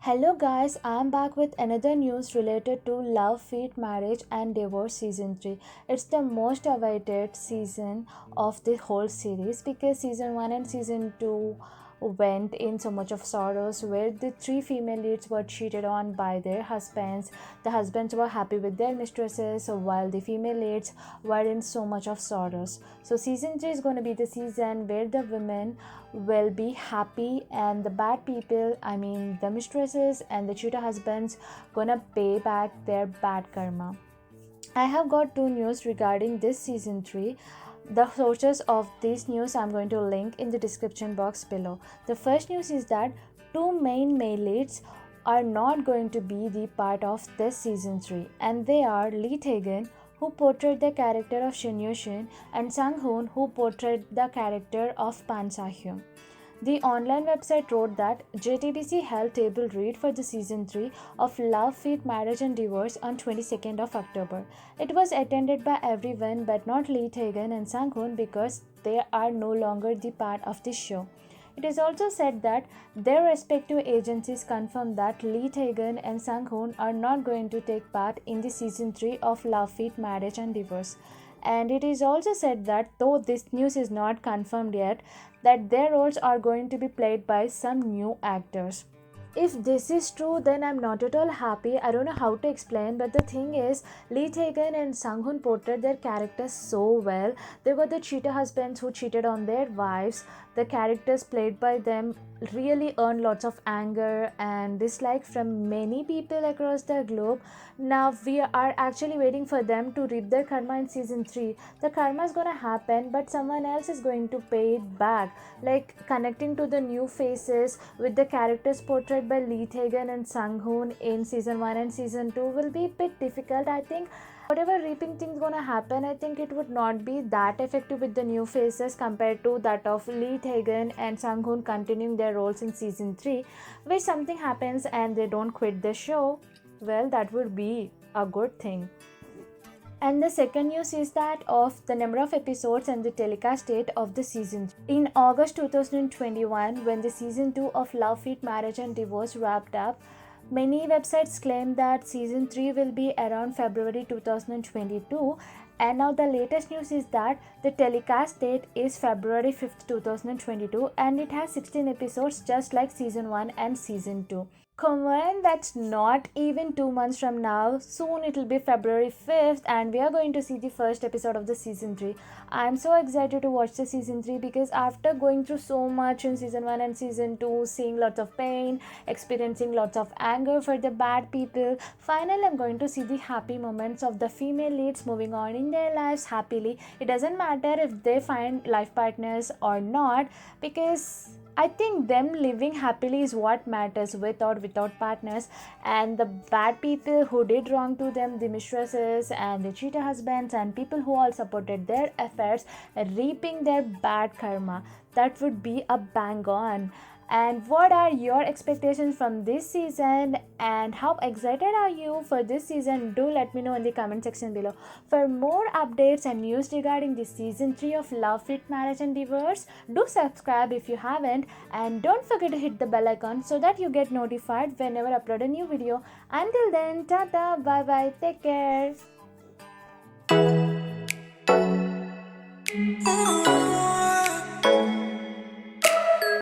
Hello guys, I'm back with another news related to Love, Feet, Marriage and Divorce season 3. It's the most awaited season of the whole series because season 1 and season 2 went in so much of sorrows where the three female leads were cheated on by their husbands. The husbands were happy with their mistresses while the female leads were in so much of sorrows. So season 3 is going to be the season where the women will be happy and the bad people, I mean the mistresses and the cheater husbands, gonna pay back their bad karma. I have got two news regarding this season 3. The sources of this news I'm going to link in the description box below. The first news is that two main male leads are not going to be the part of this season 3, and they are Lee Tae-gun, who portrayed the character of Shin Yo-shin, and Sang-hoon, who portrayed the character of Pan Sa-hyun. The online website wrote that JTBC held table read for the season 3 of Love, Feet, Marriage and Divorce on 22nd of October. It was attended by everyone but not Lee Tae-gun and Sang-hoon because they are no longer the part of the show. It is also said that their respective agencies confirmed that Lee Tae-gun and Sang-hoon are not going to take part in the season 3 of Love, Feet, Marriage and Divorce. And it is also said that though this news is not confirmed yet, that their roles are going to be played by some new actors. If this is true, then I'm not at all happy. I don't know how to explain, but the thing is, Lee Tae-gun and Sang-hoon portrayed their characters so well. They were the cheater husbands who cheated on their wives. The characters played by them really earned lots of anger and dislike from many people across the globe. Now we are actually waiting for them to reap their karma in season 3. The karma is gonna happen, but someone else is going to pay it back. Like connecting to the new faces with the characters portrayed by Lee Tae-gun and Sang-hoon in season 1 and season 2 will be a bit difficult, I think. Whatever reaping things gonna happen, I think it would not be that effective with the new faces compared to that of Lee Tae-gun and Sang-hoon continuing their roles in season 3, where something happens and they don't quit the show. Well, that would be a good thing. And the second news is that of the number of episodes and the telecast date of the season. In August 2021, when the season 2 of Love, Feet, Marriage and Divorce wrapped up, many websites claim that season 3 will be around February 2022, and now the latest news is that the telecast date is February 5th, 2022, and it has 16 episodes just like season 1 and season 2. Come on, that's not even 2 months from now. Soon it will be February 5th, and we are going to see the first episode of the season 3. I'm so excited to watch the season 3 because after going through so much in season 1 and season 2, seeing lots of pain, experiencing lots of anger for the bad people, finally I'm going to see the happy moments of the female leads moving on in their lives happily. It doesn't matter if they find life partners or not, because I think them living happily is what matters, with or without partners. And the bad people who did wrong to them, the mistresses and the cheater husbands and people who all supported their affairs, reaping their bad karma. That would be a bang on. And what are your expectations from this season, and how excited are you for this season? Do let me know in the comment section below. For more updates and news regarding the season 3 of Love, Fit, Marriage and Divorce, do subscribe if you haven't, and don't forget to hit the bell icon so that you get notified whenever I upload a new video. Until then, tata, bye bye, take care.